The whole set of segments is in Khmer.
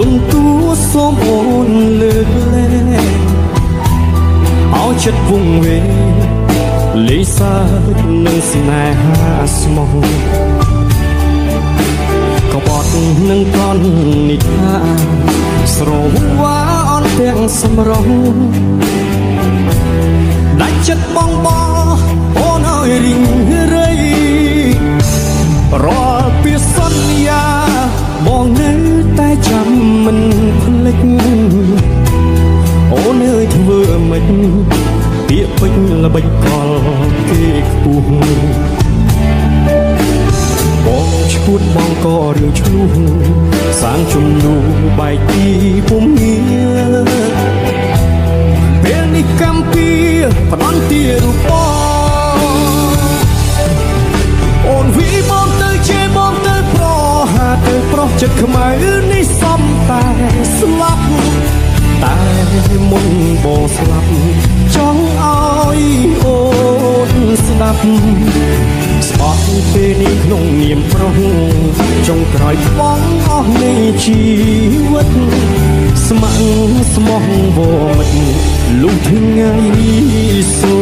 លំទួសូមអូនលើកលែងឲ្យចិត្តវង្វេងលេងសើចនឹងស្នេហាស្មោះក្បត់នឹងកននិធាស្រវ៉ាអន់ទាំងសម្រស់ដាច់ចិត្តបងអូនឲ្យរីងរៃរាល់ពាក្យសន្យាបងនៅតែចាំមិនភ្លេចអូនអើយធ្វើមិនពាក្យពេចន៍ល្បិចកលគេខ្ពស់បងឈួតបងក៏រឿងឆ្លោះសាងជំនួសបែកទីពុំងារពេលនេះកម្ពីផ្ដន់ទីរូបបងអូនវីបងទៅជេបងទៅប្រហាទៅប្រុសចិត្តខ្មៅនេះសំតែស្លាប់តែមុនបងស្លាប់ចង់ឲ្យអូនស្ដាប់ស្បត់ពេលនេះក្នុងនាមប្រុសចុងក្រោយបងអស់នៃជីវិតស្ម័គ្រស្មោះវមិតលុះថ្ងៃសូ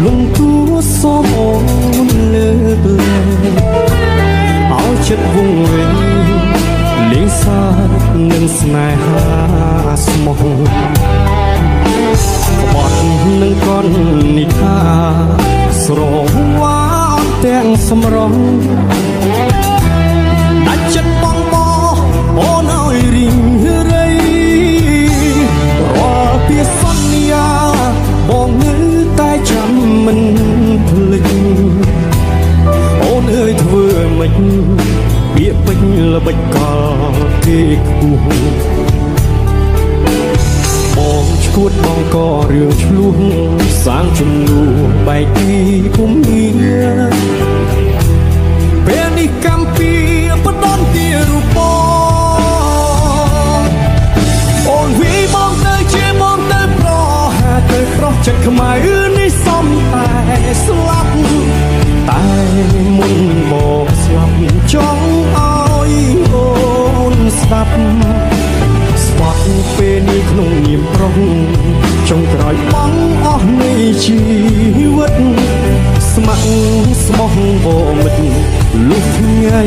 លំទួសូមអូនលើកលែងឲ្យចិត្តវង្វេងលេងសើចនឹងស្នេហាស្មោះក្បត់នឹងកននិធាស្រវ៉ាអត់ទាំងសម្រស់ដាច់ចិត្តបងអូនឲ្យរីងរៃរាល់ពាក្យសន្យាបងនៅតែចាំមិនភ្លេចអូនអើយធ្វើមិនពាក្យពេចន៍ល្បិចកលគេខ្ពស់បងឈួតបងក៏រឿងឆ្លោះសាងជំនួសបែកទីពុំងារពេលនេះកម្ពីផ្ដន់ទីរូបបងអូនវីបងទៅជាបងទៅប្រហាទៅប្រុសចិត្តខ្មៅនេះសំតែស្លាប់តែមុនមកស្លាប់ចង់ឲ្យអូនស្ដាប់ស្បត់ពេលនេះក្នុងនាមប្រុសចុងក្រោយបងអស់នៃជីវិតស្ម័គ្រស្មោះវមិតលុះថ្ងៃ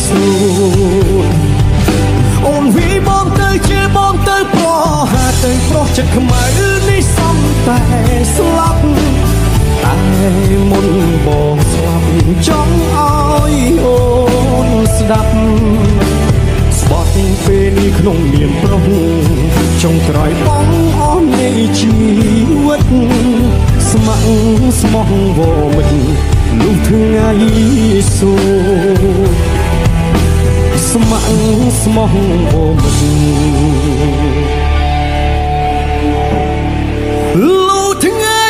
សូន្យអូនវីបងទៅជាបងទៅប្រហាទៅប្រុសចិត្តខ្មៅនេះសំតែស្លាប់តែមុនបងស្លាប់ចង់ឲ្យអូនស្ដាប់ស្បត់ពេលនេះក្នុងនាមប្រុសចុងក្រោយបងអស់នៃជីវិតស្ម័គ្រស្មោះវមិតលុះថ្ងៃសូន្យស្ម័គ្រស្មោះវមិតលុះថ្ងៃ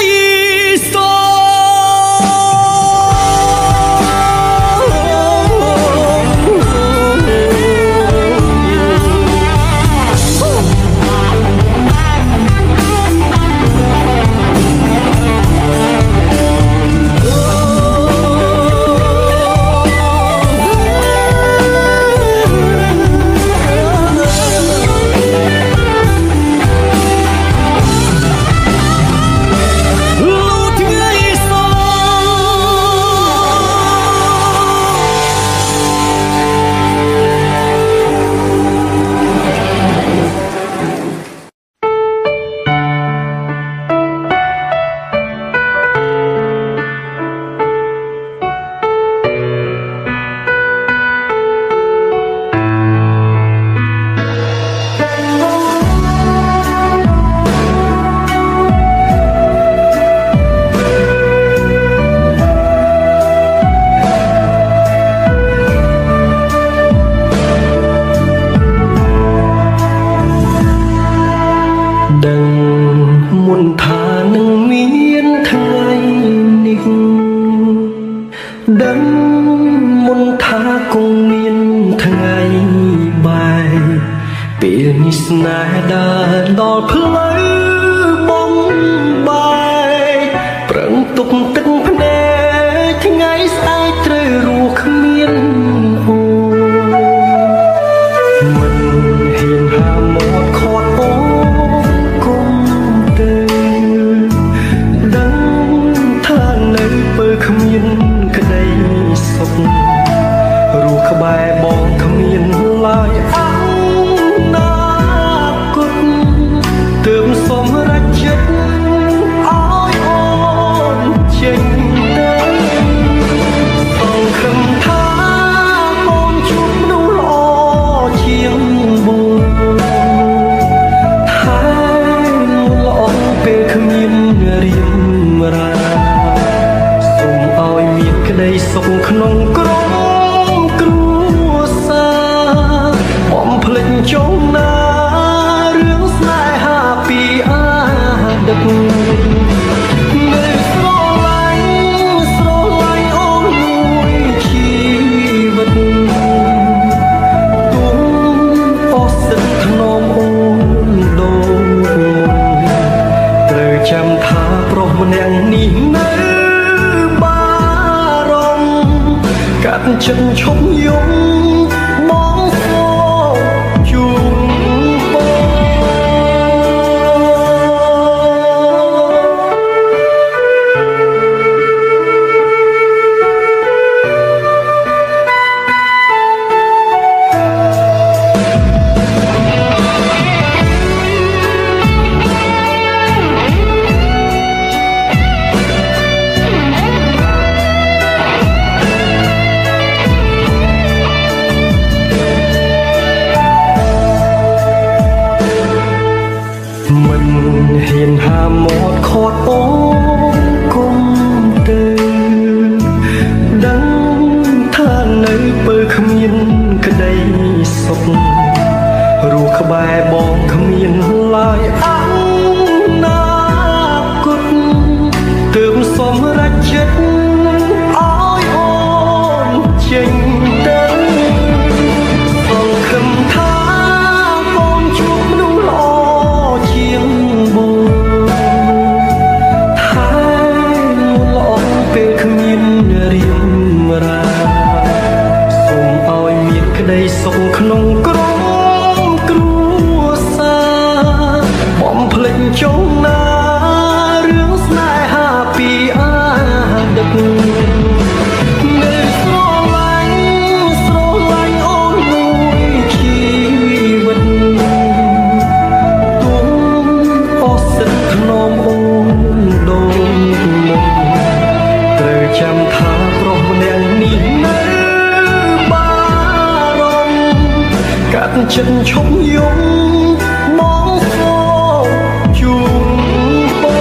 ដឹងមុនថាគង់មានថ្ងៃបាយពេលនេះស្នេហ៍ដើរដល់ផ្លូវបំបាយប្រឹងទុកទឹកភ្នែកថ្ងៃស្អែកត្រូវរស់គ្មានអូមិនហ៊ានហាមាត់ខាត់អូគុំទៅដឹងថានៅពេលគ្មានក្តីសុខរស់ក្បែរបងគ្មានឡើយអនាគតទើបសុំរកចិត្តឲ្យអូនចេញទៅសង្ឃឹមថាអូនជួបមនុស្សល្អជាងបងតែល្អពេលគ្មានរៀបរាសូមឲ្យមានក្តីសុខក្នុងក្រុមគ្រួសារបំភ្លេចចុងណារឿងស្នេហាពីអាដឹកនៅស្រឡាញ់អូនមួយជីវិតទុំអស់សិទ្ធថ្នមអូនដូចត្រូវចាំថាប្រុសម្នាក់នេះនៅបារម្ភកាត់ចិត្តឈប់យំបងសូមជូនបងមិនហ៊ានហាមាត់ខាត់អូនគុំទៅដឹងថានៅពេលគ្មានក្តីសុខរស់ក្បែរបងគ្មានឡើយអនាគតទើបសុំរកចិត្តឲ្យអូនចេញទៅសង្ឃឹមថាអូនជួបមនុស្សល្អជាងបងតែល្អពេលគ្មានរៀបរាសូមឲ្យមានក្តីសុខក្នុងក្រុមគ្រួសារបំភ្លេចចុងណារឿងស្នេហាពីអាដឹកនៅស្រឡាញ់អូនមួយជីវិតទុំអស់សិទ្ធថ្នមអូនដូចមុនត្រូវចាំថាប្រុសម្នាក់នេះនៅបារម្ភកាត់ចិត្តឈប់យំបងសូមជូនបង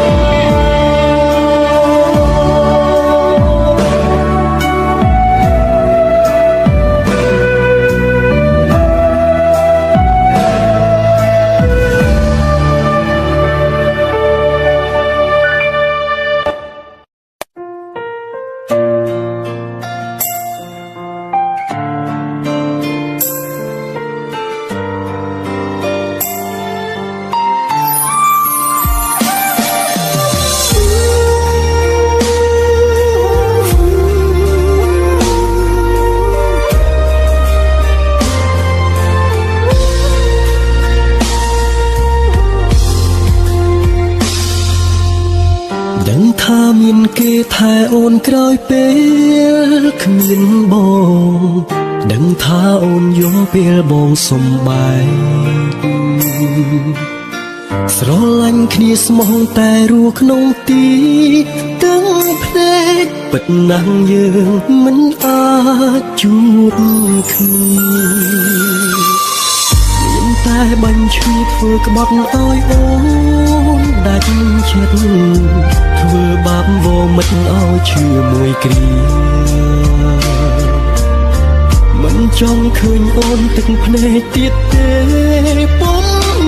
ថាមានគេថែអូនក្រោយពេលគ្មានបងដឹងថាអូនយំពេលបងសំបែកស្រឡាញ់គ្នាស្មោះតែរស់ក្នុងទីទាំងភ្នែកពិតណាស់យើងមិនអាចជួបគ្នាមានតែបាញ់ឈឺធ្វើក្បត់ឲ្យអូនដាច់ចិត្តធ្វើបាបវមិតឲ្យឈឺមួយគ្រាមិនចង់ឃើញអូនទឹកភ្នែកទៀតទេពុំ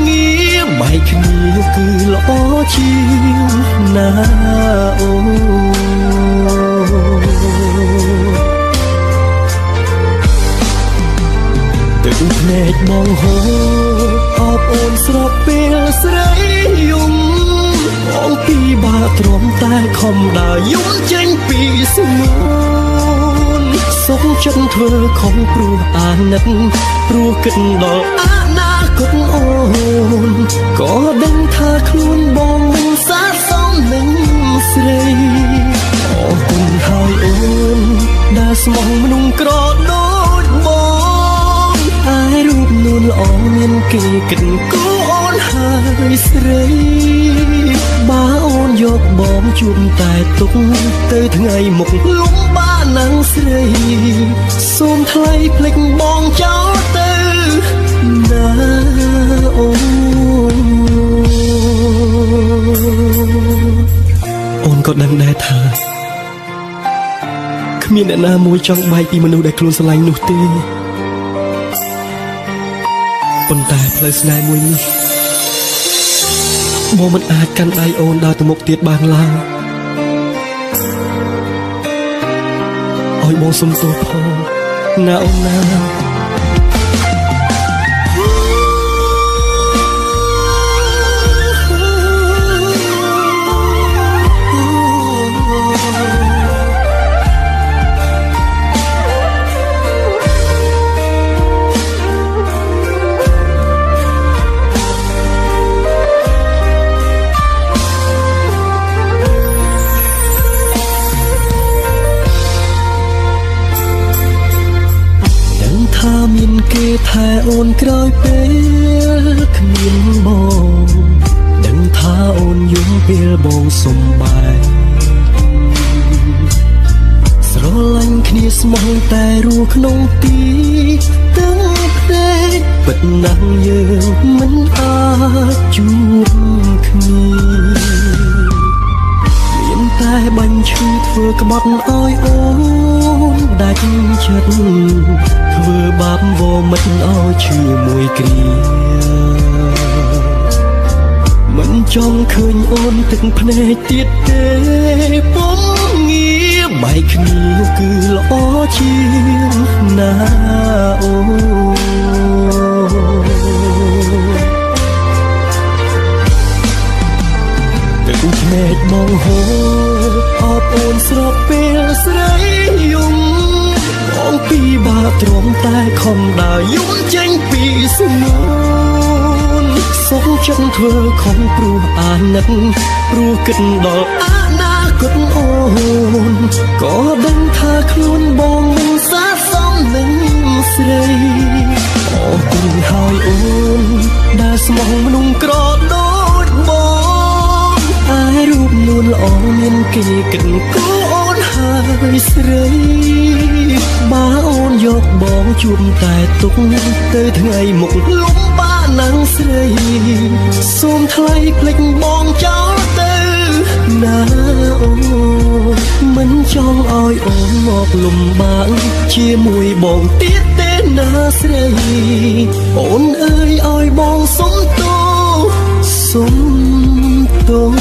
ងារបែកគ្នាគឺល្អជាងណាអូ ពេលស្រីយំបងពីបាទ្រាំតែខំដើរយំចេញពីស្នួនសុខចិត្តធ្វើខំព្រោះអាណិតព្រោះគិតដល់អនាគតអូនក៏ដឹងថាខ្លួនបងមិនសាសមនឹងស្រីអរគុណហើយអូនដែលស្មោះមនុស្សក្រដូចបងឯរូបនួនល្អមានគេគិតគូអូនហើយស្រីបើអូនយកបងជួបតែទុកទៅថ្ងៃមុខលំបាកនឹងស្រីសូមថ្លៃភ្លេចបងចោលទៅណាអូនក៏ដឹងដែរថាគ្មានអ្នកណាមួយចង់បែកពីមនុស្សដែលខ្លួនស្រឡាញ់នោះទេប៉ុន្តែផ្លូវស្នេហ៍មួយនេះបងមិនអាចកាន់ដៃអូនដើរទៅមុខទៀតបានឡើយឲ្យបងសុំទោសផងណាអូនណាថាមានគេថែអូនក្រោយពេលគ្មានបងដឹងថាអូនយំពេលបងសុំបែកស្រឡាញ់គ្នាស្មោះតែរស់ក្នុងទីទាំងភ្នែកពិតណាស់យើងមិនអាចជួបគ្នាមានតែបាញ់ឈឺធ្វើក្បត់ឲ្យអូនដាច់ចិត្តធ្វើបាបវមិនឲ្យឈឺមួយគ្រាមិនចង់ឃើញអូនទឹកភ្នែកទៀតទេពុំងារបែកគ្នាគឺល្អជាងណាអូទឹកភ្នែកបងហូរអបអូនស្របពេលស្រីយំបងពីបាទ្រាំតែខំដើរយំចេញពីស្នួនសុខចិត្តធ្វើខំព្រោះអាណិតព្រោះគិតដល់អនាគតអូនក៏ដឹងថាខ្លួនបងមិនសាសមនឹងស្រីអរគុណហើយអូនដែលស្មោះមនុស្សក្រដូចបងឯរូបនួនល្អមានគេគិតគូអូនហើយស្រីបើអូនយកបងជួបតែទុកទៅថ្ងៃមុខលំបាកនឹងស្រីសូមថ្លៃភ្លេចបងចោលទៅណាអូនមិនចង់ឲ្យអូនមកលំបាកជាមួយបងទៀតទេណាស្រីអូនអើយឲ្យបងសុំទោសសុំទោស